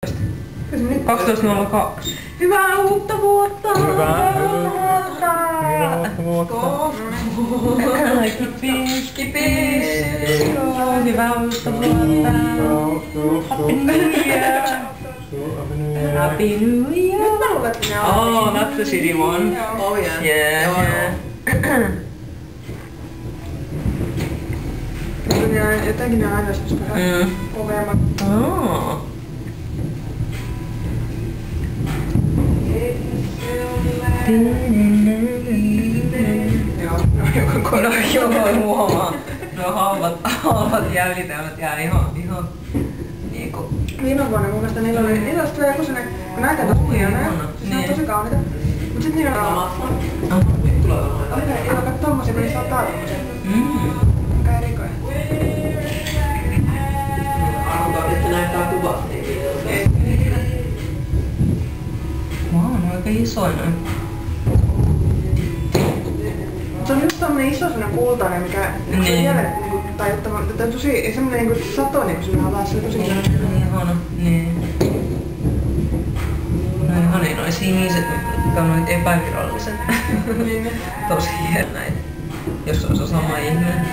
12.02. Hyvää uutta vuotta! Hyvää uutta vuotta! Kipis, kipis! Hyvää uutta vuotta! Happy New Year! Happy New Year! Nyt mä luulen, että ne on. Oh, that's the shitty one. Oh yeah. Yeah, yeah. Jotenkin ne on aina semmoista vähän kovemmat. Oh. Joo, huomaa. No halvat jäljitelmät jää ihan niinku... Viime vuonna mun mielestä niillä oli vielä joku sellainen, kun näitä tosi hienoja, se on tosi kauniita. Mut sit niillä on niillä on tommosia, kun niissä on tarvoksia. Mikä erikoinen. Arvotaan, että näyttää kuvasta. Wow, ne on aika isoja. Se on just tommonen iso semmonen kultainen, mikä vielä niinku tajuttava, että on tosi semmonen niinku sato niinku siinä alas, se on tosi hieno. Ihana, niin. No ihania noi siniset, mitkä on noit epäviralliset. Tosi hieno näitä, jos on se sama ihminen.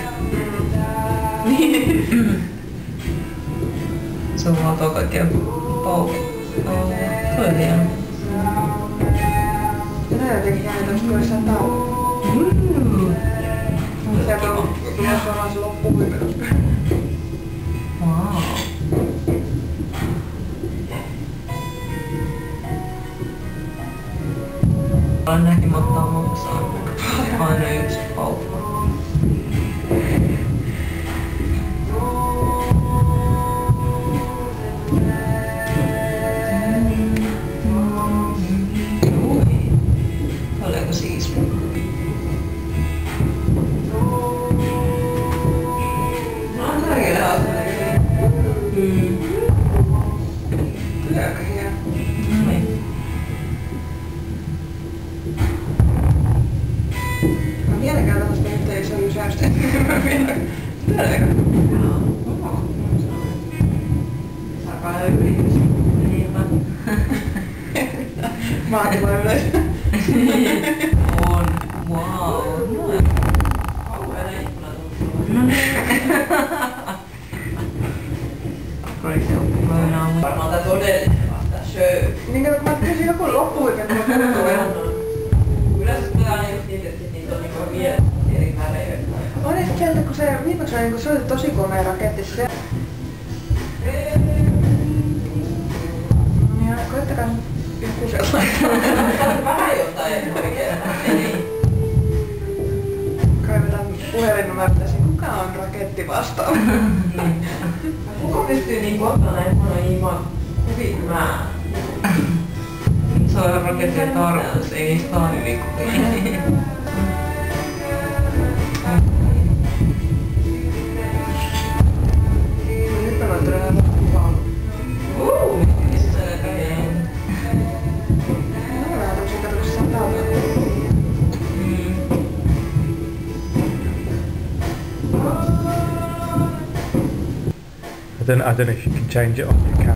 Se huoltoo kaikkia paukut. Toi on hieno. Tänään jotenkin jäänyt kun olisi sataa. Sieltä on tulossa vaan se loppuhuipenus. Wow. Olen nähnyt ottaa maksaa aina yksi paukku. Oliko siis? Kyllä aika hieno. Mä vieläkään tällaista nyt ei saa sysäystä. Vieläkö? Sakaa yritys. Niinpä. Vaativa yleisö. On. Wow. Noin. Kauheena ikkuna No niin. Crazy on. varmaan tää todellinen vasta show. Niin kato, kun mä kysyin joku loppuhuipenu, kun mä puhuttu. Yleensä tulee aina just niitä, että niitä on niinku vielä eri värejä. On ja sit sieltä, kun se viimeksi oli, niin se oli tosi komea raketti. Se... Ja koittakaa joku sellainen. Vähän jotain oikein. Kaivetaan puhelinnumerot esiin. Kuka on raketti vastaava? Kuka pystyy niinku ottaa näitä monoimaan kuvia kuin mä? Se on rakettien tarkoitus, ei niistä tarvii kuvia. Nyt mä voin todella kuvaa. Missä se aika hieno? No vähän tämmösiä, kato kun se sataa. I don't know if you can change it on your camera.